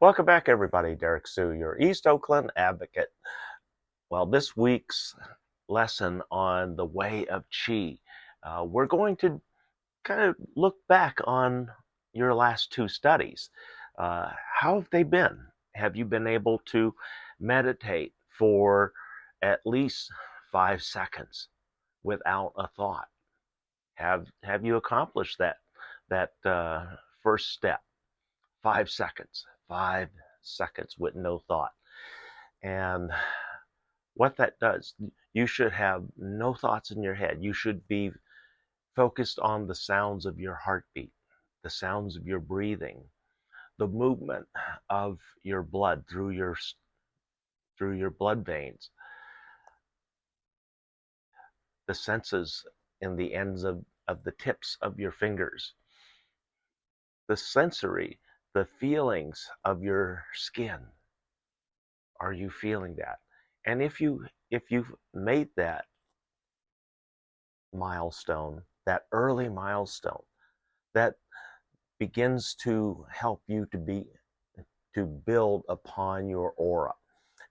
Welcome back, everybody. Derrick Soo, your East Oakland advocate. Well, this week's lesson on the way of Chi, we're going to kind of look back on your last two studies. How have they been? Have you been able to meditate for at least 5 seconds without a thought? Have you accomplished that first step? 5 seconds, 5 seconds with no thought. And what that does, you should have no thoughts in your head. You should be focused on the sounds of your heartbeat, the sounds of your breathing, the movement of your blood through your blood veins, the senses in the ends of the tips of your fingers, the sensory, the feelings of your skin. Are you feeling that? And if you've made that milestone, that early milestone, that begins to help you to build upon your aura.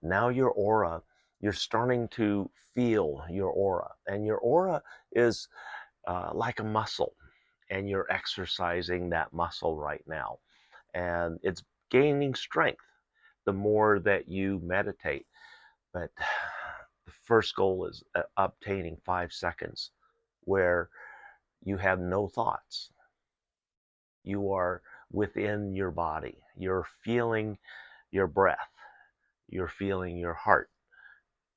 Now your aura, you're starting to feel your aura, and your aura is like a muscle, and you're exercising that muscle right now, and it's gaining strength the more that you meditate. But the first goal is obtaining 5 seconds where you have no thoughts. You are within your body. You're feeling your breath. You're feeling your heart.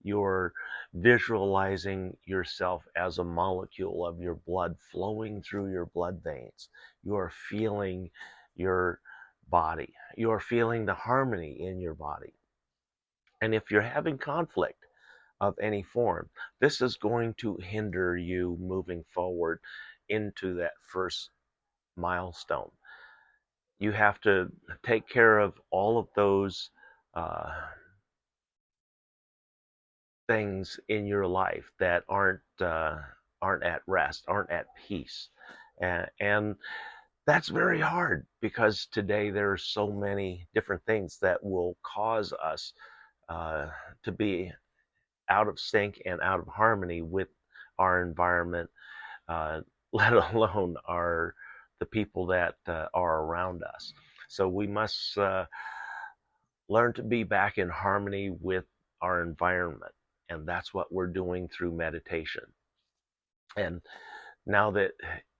You're visualizing yourself as a molecule of your blood flowing through your blood veins. You're feeling your body. You're feeling the harmony in your body. And if you're having conflict of any form, this is going to hinder you moving forward into that first milestone. You have to take care of all of those uh, things in your life that aren't at rest, aren't at peace, and that's very hard because today there are so many different things that will cause us to be out of sync and out of harmony with our environment, let alone the people that are around us. So we must learn to be back in harmony with our environment, and that's what we're doing through meditation. And now that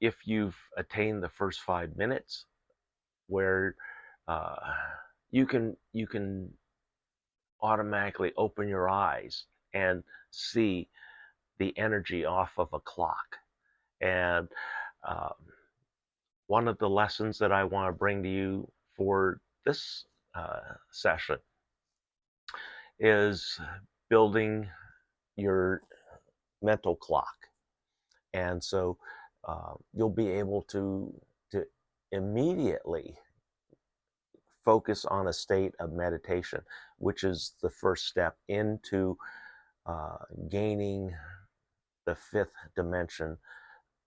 if you've attained the first 5 minutes, where uh, you can automatically open your eyes and see the energy off of a clock. And um, one of the lessons that I want to bring to you for this session is building your mental clock. And so you'll be able to immediately focus on a state of meditation, which is the first step into gaining the fifth dimension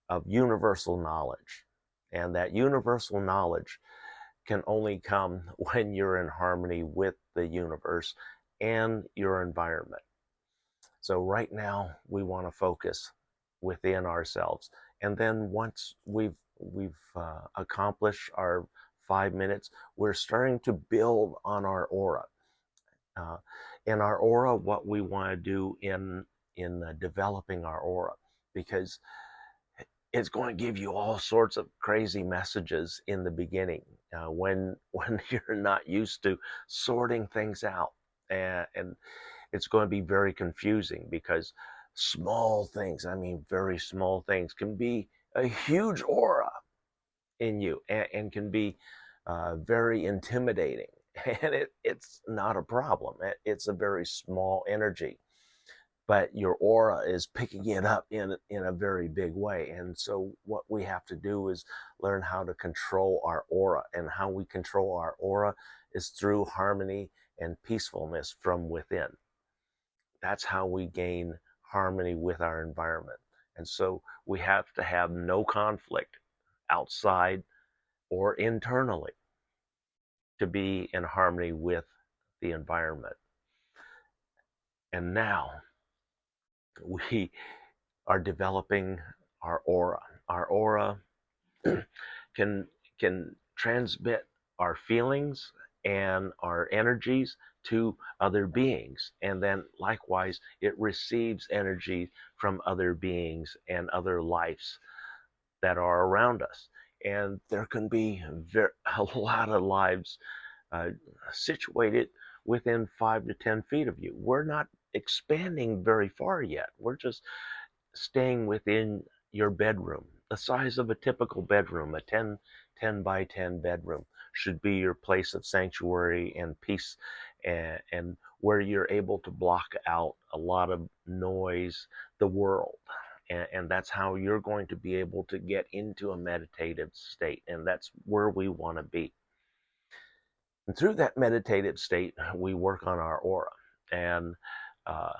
of universal knowledge. And that universal knowledge can only come when you're in harmony with the universe and your environment. So right now we want to focus within ourselves, and then once we've accomplished our 5 minutes, we're starting to build on our aura. Uh, in our aura, what we want to do in developing our aura, because it's going to give you all sorts of crazy messages in the beginning when you're not used to sorting things out, and it's going to be very confusing because small things, I mean very small things, can be a huge aura in you, and can be very intimidating. And it's not a problem. It's a very small energy, but your aura is picking it up in a very big way. And so what we have to do is learn how to control our aura, and how we control our aura is through harmony and peacefulness from within. That's how we gain harmony with our environment. And so we have to have no conflict outside or internally to be in harmony with the environment. And now we are developing our aura. Our aura can can transmit our feelings and our energies to other beings, and then likewise it receives energy from other beings and other lives that are around us. And there can be a lot of lives uh, situated within 5 to 10 feet of you. We're not expanding very far yet. We're just staying within your bedroom. The size of a typical bedroom, a 10 by 10 bedroom, should be your place of sanctuary and peace, and where you're able to block out a lot of noise, the world. And that's how you're going to be able to get into a meditative state. And that's where we want to be. And through that meditative state, we work on our aura. And uh,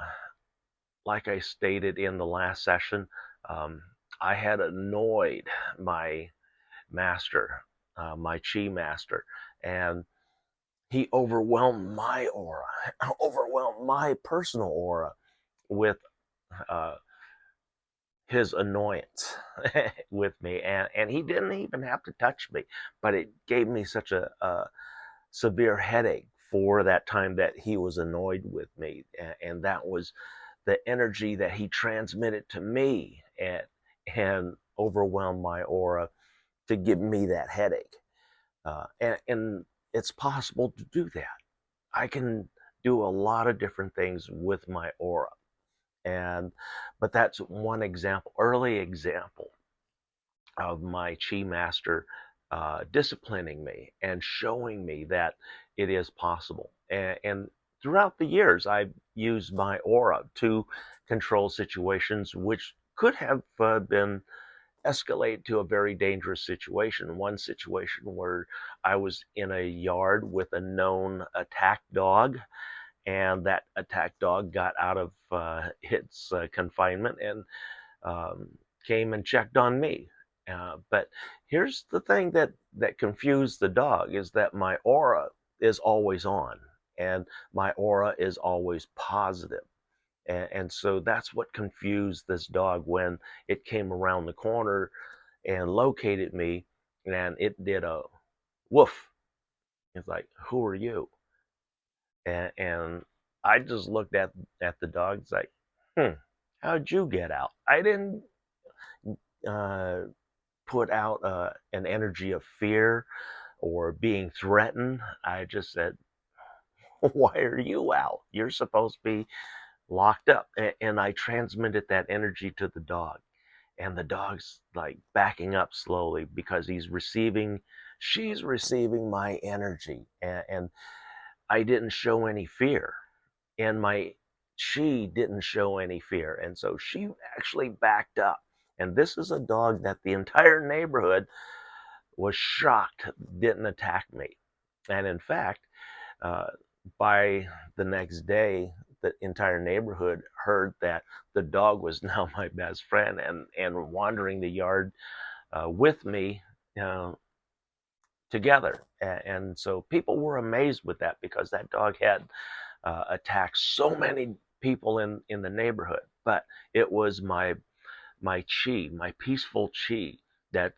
like I stated in the last session, um, I had annoyed my master, my chi master, and he overwhelmed my aura, overwhelmed my personal aura with uh, his annoyance with me. And he didn't even have to touch me, but it gave me such a severe headache for that time that he was annoyed with me. And that was the energy that he transmitted to me, and overwhelmed my aura to give me that headache. And it's possible to do that. I can do a lot of different things with my aura. And but that's one example, early example of my chi master disciplining me and showing me that it is possible. And throughout the years, I've used my aura to control situations which could have been escalated to a very dangerous situation. One situation where I was in a yard with a known attack dog, and that attack dog got out of its confinement and um, came and checked on me. But here's the thing that confused the dog, is that my aura is always on, and my aura is always positive. And so that's what confused this dog when it came around the corner and located me, and it did a woof. It's like, who are you? And I just looked at the dog. It's like, how'd you get out? I didn't uh, put out an energy of fear or being threatened. I just said, why are you out? You're supposed to be locked up. And I transmitted that energy to the dog. And the dog's like backing up slowly because she's receiving my energy. And I didn't show any fear. And my she didn't show any fear. And so she actually backed up. And this is a dog that the entire neighborhood was shocked didn't attack me. And in fact, uh, by the next day, the entire neighborhood heard that the dog was now my best friend and wandering the yard with me together. And so people were amazed with that, because that dog had attacked so many people in the neighborhood. But it was my chi, my peaceful chi, that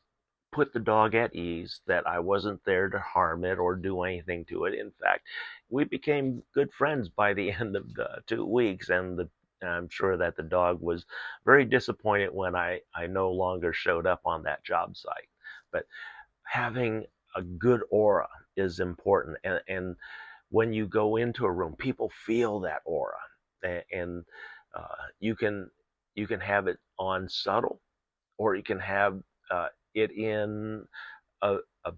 put the dog at ease, that I wasn't there to harm it or do anything to it. In fact, we became good friends by the end of the 2 weeks, and I'm sure that the dog was very disappointed when I no longer showed up on that job site. But having a good aura is important. And when you go into a room, people feel that aura. And you can have it on subtle, or you can have it in a, a,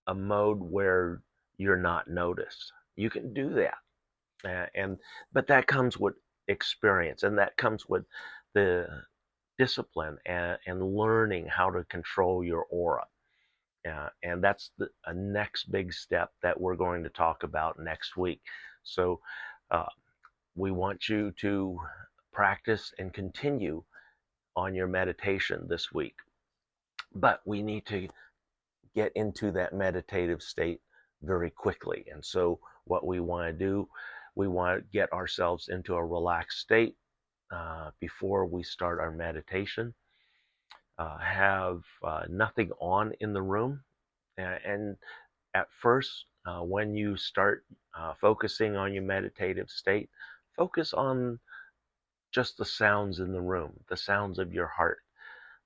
a mode where you're not noticed. You can do that. And but that comes with experience, and that comes with the discipline and learning how to control your aura. And that's a next big step that we're going to talk about next week. So uh, we want you to practice and continue on your meditation this week. But we need to get into that meditative state very quickly. And so what we want to do, we want to get ourselves into a relaxed state before we start our meditation. Have nothing on in the room. And at first, when you start focusing on your meditative state, focus on just the sounds in the room, the sounds of your heart,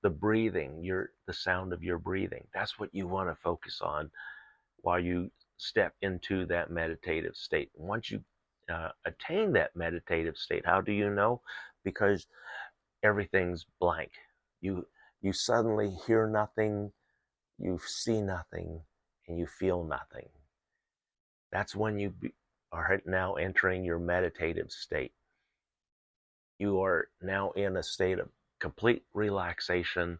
the breathing, the sound of your breathing. That's what you want to focus on while you step into that meditative state. Once you attain that meditative state, how do you know? Because everything's blank. You you suddenly hear nothing, you see nothing, and you feel nothing. That's when you are now entering your meditative state. You are now in a state of complete relaxation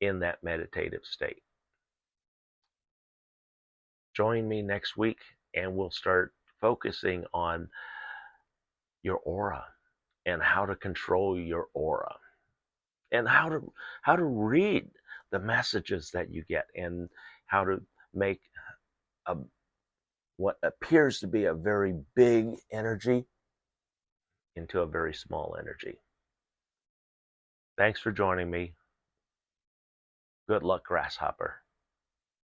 in that meditative state. Join me next week and we'll start focusing on your aura and how to control your aura and how to read the messages that you get and how to make a what appears to be a very big energy into a very small energy. Thanks for joining me. Good luck, Grasshopper.